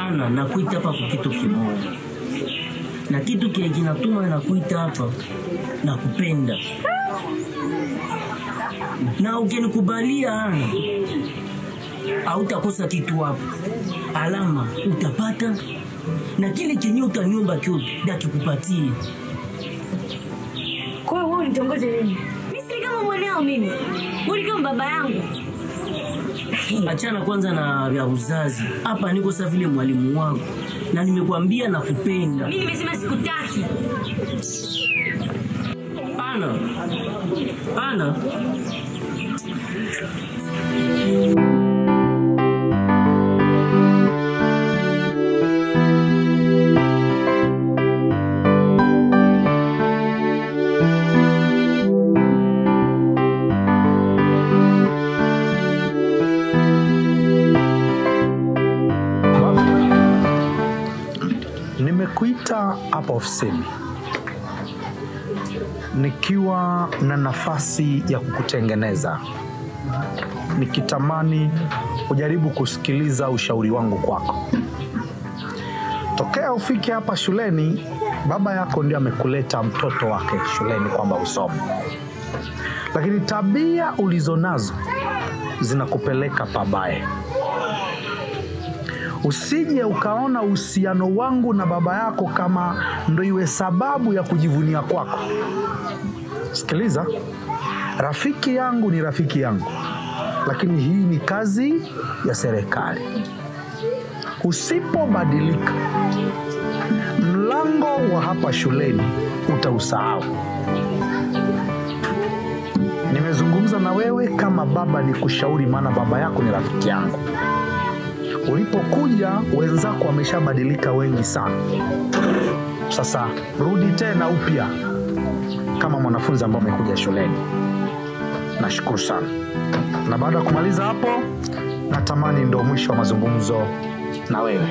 Ana, nakuita hapa kwa kitu kimoja. Na kitu kile kinatuma nakuita hapa nakupenda. Na ukinikubalia Ana, hautakosa kitu hapo. Alama utapata na kile chenye utaniomba kyote nakikupatie. Kwa hiyo wewe unitongoze nini? Mimi si kama mwanao mimi. Wewe kama baba yangu. Achana kwanza na vya uzazi. Hapa niko sasa vile mwalimu wako. Na nimekwambia nakupenda. Mimi nimesema sikutaki. Ana. Ana. Nimekuita hapa ofisini nikiwa na nafasi ya kukutengeneza, nikitamani ujaribu kusikiliza ushauri wangu kwako. Tokea ufike hapa shuleni, baba yako ndiye amekuleta mtoto wake shuleni kwamba usome, lakini tabia ulizonazo zinakupeleka pabaya. Usije ukaona uhusiano wangu na baba yako kama ndio iwe sababu ya kujivunia kwako. Sikiliza, rafiki yangu ni rafiki yangu, lakini hii ni kazi ya serikali. Usipobadilika, mlango wa hapa shuleni utausahau. Nimezungumza na wewe kama baba nikushauri, maana baba yako ni rafiki yangu. Ulipokuja wenzako wameshabadilika wengi sana. Sasa rudi tena upya kama mwanafunzi ambaye umekuja shuleni. Nashukuru sana. Na baada ya kumaliza hapo, natamani ndio mwisho wa mazungumzo na wewe.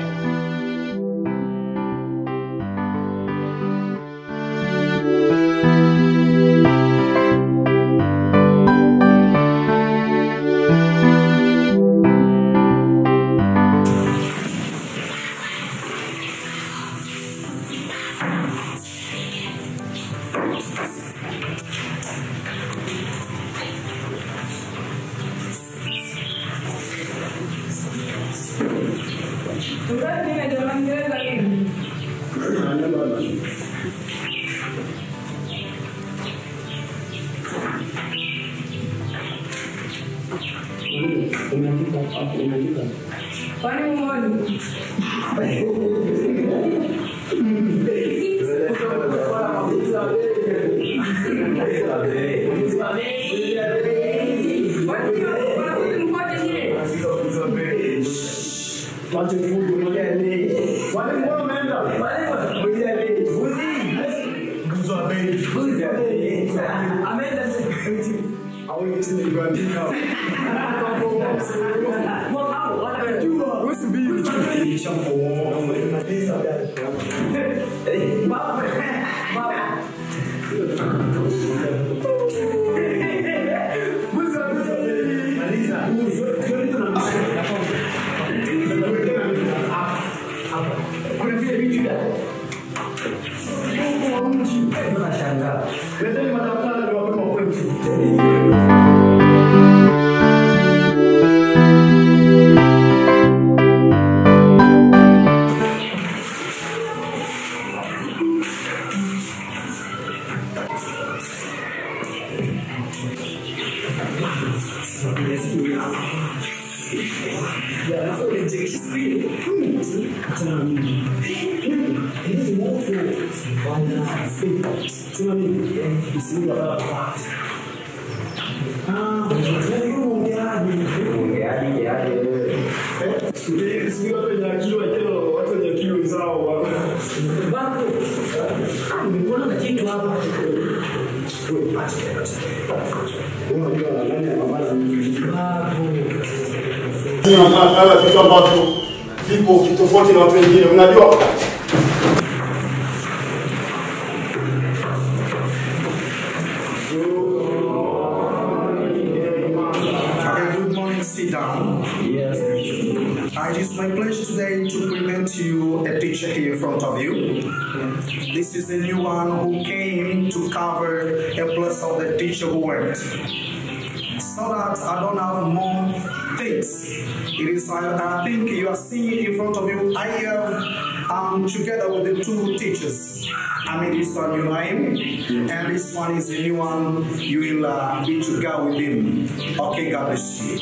Vitu ambavyo vipo tofauti na watu wengine, unajua. Sit down. Yes. I just It's my pleasure today to present to you a teacher here in front of you. This is a new one who came to cover a place of the teacher who went. So that I don't have more things. It is I think you are seeing in front of you. I have together with the two teachers. I mean, this one you know him, and this one is the new one. You will be together with him. Okay, God bless you.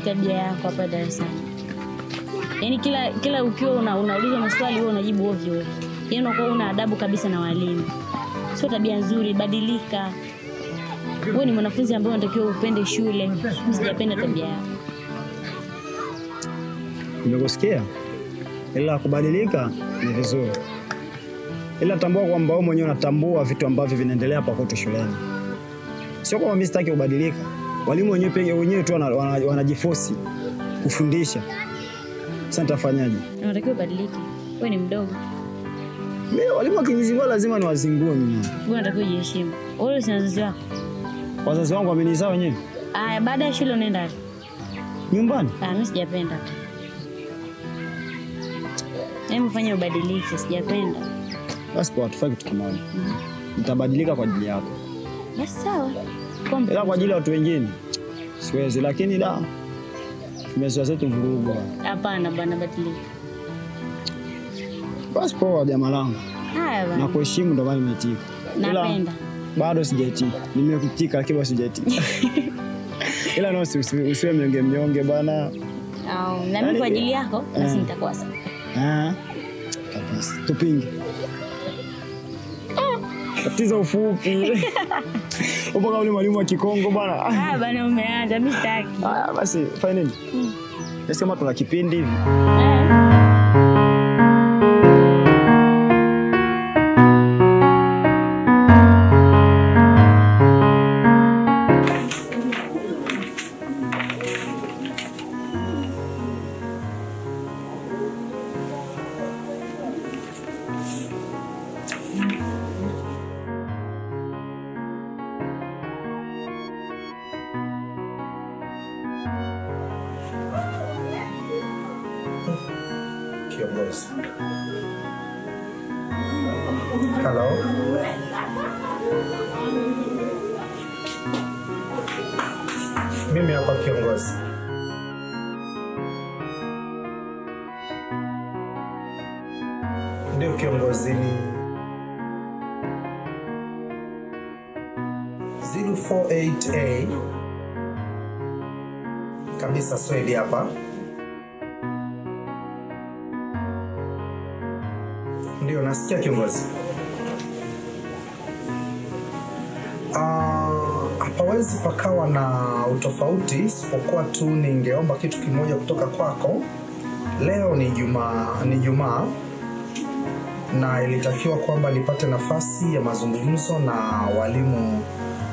Tabia yako hapa darasani. Yaani kila ukiwa unaulizwa maswali wewe unajibu ovyo ovyo. Yaani unakuwa una adabu kabisa na walimu. Sio tabia nzuri, badilika. Wewe ni mwanafunzi ambaye unatakiwa upende shule. Msijapenda tabia yako. Nimekusikia. Ila kubadilika ni vizuri. Ila tambua kwamba wewe mwenyewe unatambua vitu ambavyo vinaendelea hapa kwetu shuleni. Sio kwamba mimi sitaki kubadilika. Walimu wenyewe tu wanajiforce kufundisha. Sasa nitafanyaje? Unatakiwa ubadilike. Wewe ni mdogo. Mimi walimu wakinizingua lazima niwazingue mimi. Wewe unatakiwa ujiheshimu. Wewe si wazazi wako. Wazazi wangu wamenizaa wenyewe. Baada ya shule unaenda nyumbani? Mimi sijapenda. Hebu fanya ubadilike, sijapenda. Basi kwa tufanye kitu kimoja. Nitabadilika kwa ajili yako. Basi sawa. Ila kwa ajili ya watu wengine siwezi, lakini tumezoea zetu vurugu. Hapana bwana, badilika. Basi poa jamaa langu. Haya bwana. Nakuheshimu ndio maana nimetika. Napenda. Bado sijaitika. Nimekutika lakini bado sijaitika. Ila no usiwe mnyonge bana. Na mimi kwa ajili yako basi nitakuwa sawa. Kabisa. Tupinge. Tatizo ufupi. Upoka ule mwalimu wa Kikongo bana. Bana umeanza, mimi sitaki. Basi fanya nini? Nasi kama tuna kipindi hivi. Hello. Mimi hapa kiongozi. Ndio kiongozi, ni 048A kabisa Swedi hapa. Ndio nasikia kiongozi. Hapawezi pakawa na utofauti, isipokuwa tu ningeomba kitu kimoja kutoka kwako. Leo ni Jumaa na ilitakiwa kwamba nipate nafasi ya mazungumzo na walimu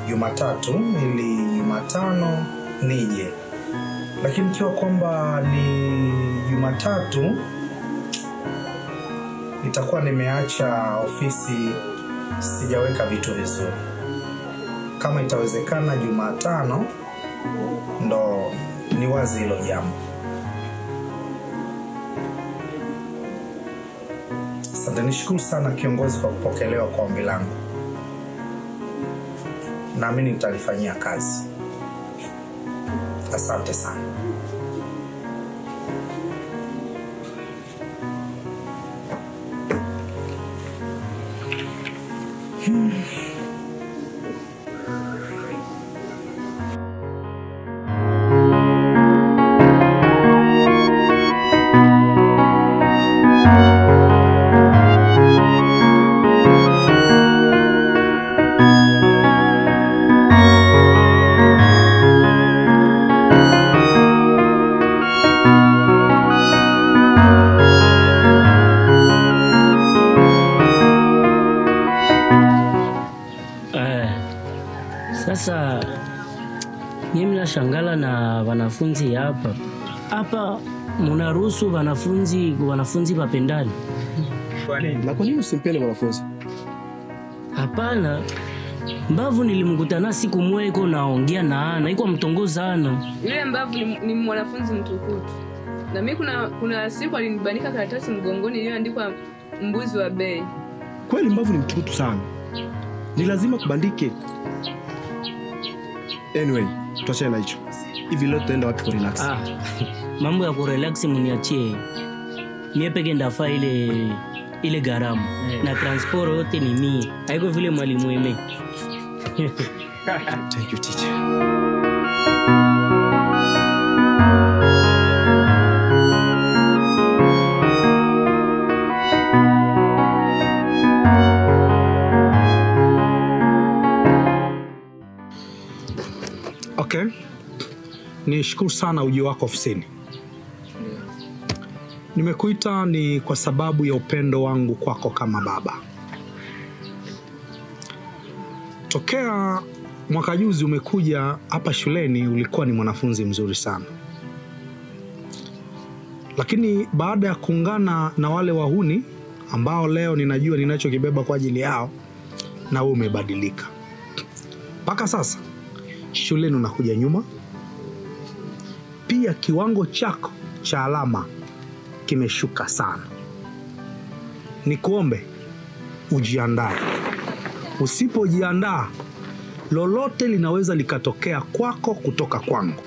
Jumatatu ili Jumatano nije. Lakini ikiwa kwamba ni Jumatatu nitakuwa nimeacha ofisi, sijaweka vitu vizuri. Kama itawezekana Jumatano ndo ni wazi hilo jambo. Asante, nishukuru sana kiongozi kwa kupokelewa kwa ombi langu. Naamini nitalifanyia kazi. Asante sana. Sasa mimi nashangala na wanafunzi hapa mnaruhusu wanafunzi wapendane. Kwa nini? Na kwa nini usimpende mwanafunzi? Hapana, Mbavu nilimkutana siku moja iko naongea na Ana, iko mtongo sana. Yule Mbavu ni mwanafunzi mtukutu. Na mimi kuna siku alinibanika karatasi mgongoni iliyoandikwa mbuzi wa bei. Kweli Mbavu ni mtukutu sana. Ni lazima kubandike. Anyway, tuachane na hicho. Hivi leo tutaenda wapi kurelax? Mambo ya kurelax mniachie. Mie peke ndafaa ile gharama. Na transport yote ni mimi. Haiko vile mwalimu weme. Thank you, teacher. Okay. Nishukuru sana ujio wako ofisini. Nimekuita ni kwa sababu ya upendo wangu kwako kama baba. Tokea mwaka juzi umekuja hapa shuleni, ulikuwa ni mwanafunzi mzuri sana. Lakini baada ya kuungana na wale wahuni ambao leo ninajua ninachokibeba kwa ajili yao, na wewe umebadilika. Mpaka sasa shuleni unakuja nyuma. Pia kiwango chako cha alama kimeshuka sana. Nikuombe ujiandae. Usipojiandaa, lolote linaweza likatokea kwako kutoka kwangu.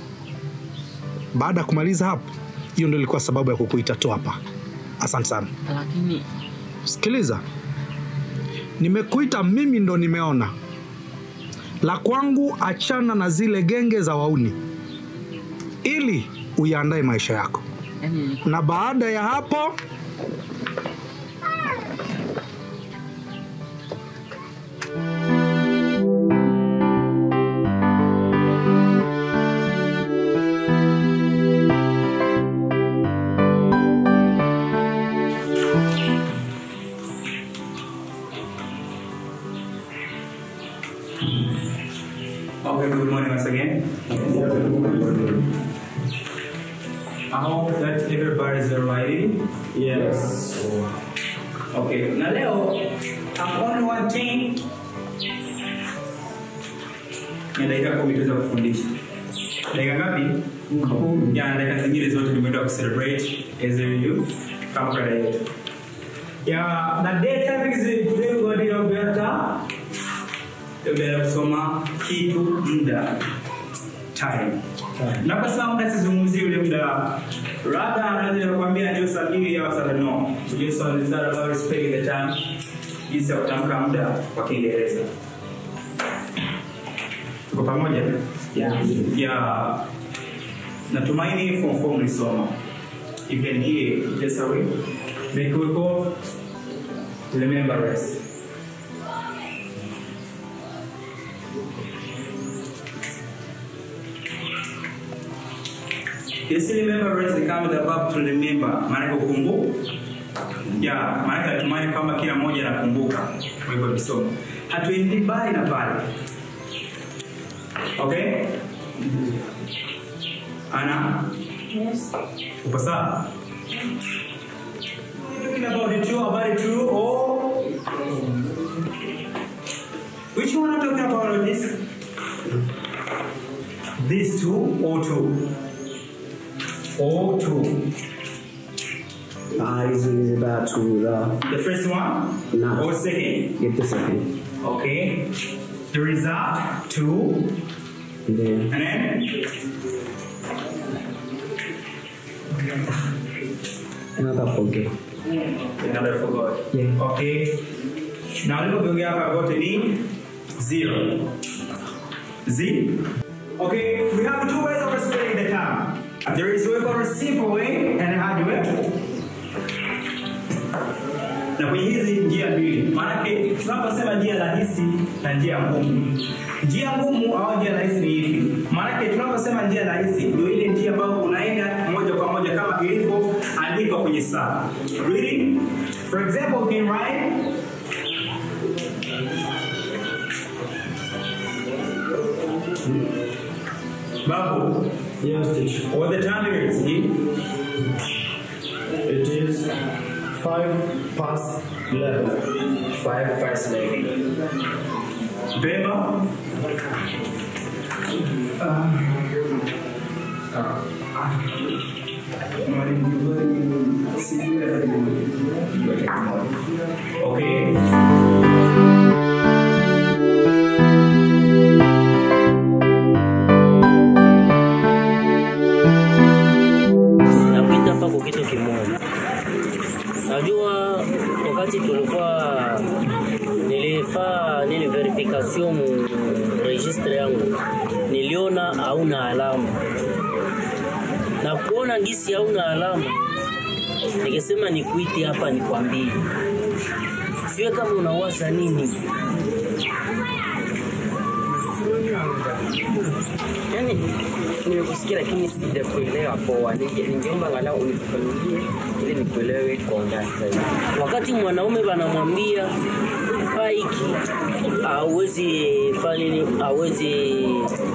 Baada ya kumaliza hapo, hiyo ndio ilikuwa sababu ya kukuita tu hapa. Asante sana. Lakini sikiliza. Nimekuita mimi ndo nimeona. La kwangu achana na zile genge za wauni. Ili uiandae maisha yako. Na baada ya hapo Okay, good morning once again. I hope that everybody's ready. Yes. Okay, now leo, I'm only one thing. Dakika 10 tuweza kufundisha. Dakika ngapi? Ya dakika zingine zote tumeenda ku celebrate as you kama kada yetu. Ya na day topic is very good your better. Tembea kusoma kitu muda time. Na kwa sababu nasizungumzia ule muda rather anaweza kukwambia ndio sabiri ya wasala no. Just on the about respecting the time. Jinsi ya kutamka muda kwa Kiingereza. Tuko pamoja? Yeah. Natumaini form 4 mlisoma. You can hear just a way. Make we go remember rest. Yes, remember rest kama the verb to remember. Maana kukumbuka. Yeah, maana natumai kama kila mmoja anakumbuka. Kwa hivyo tusome. Hatuendi mbali na pale. Okay? Ana? Yes. Uko sawa? Talking about the two or which one are talking about this? These two or two? Or two? Is about to the first one? No. Or second? Get the second. Okay. The result two. And then And then? another forget. Another forgot. Yeah. Okay. Na walipoviongea hapa vyote ni 0. Z. Okay, we have two ways of explaining the term. There is what we call a simple way and a hard way. Na kwenye hizi njia mbili, maanake tunaposema njia rahisi na njia ngumu. Njia ngumu au njia rahisi ni ipi? Maanake tunaposema njia rahisi ndio ile njia ambayo unaenda moja kwa moja kama ilivyo andikwa kwenye saa. Reading, for example, you can write Babu. Yes, teacher. What the time is? It is 5 past 11. 5 past 11. Bema. Okay. Najua wakati tulikuwa nilifanya verification registre yangu, niliona hauna alama. Na kuona ngisi hauna alama, nikisema nikuite hapa nikwambie. Siwe kama unawaza nini. Yani nimekusikia lakini sijakuelewa poa. Ningeomba angalau unifafanulie ili nikuelewe kwa undani zaidi. Wakati mwanaume banamwambia faiki hawezi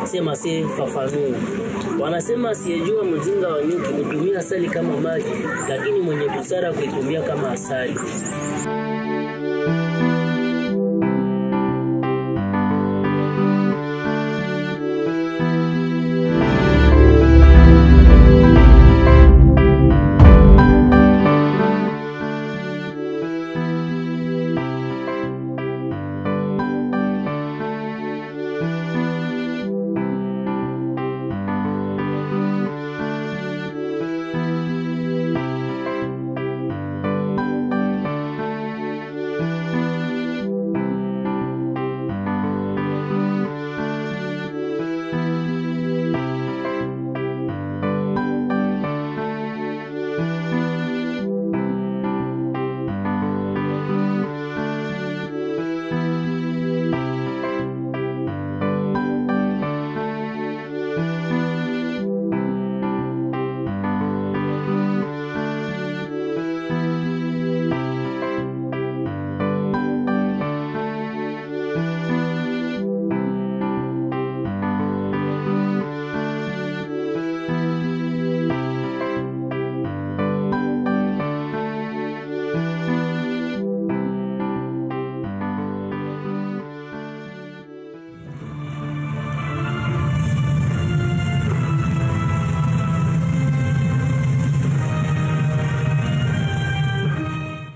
sema se fafanua. Wanasema asiyejua mzinga wa nyuki hutumia asali kama maji, lakini mwenye busara kuitumia kama asali.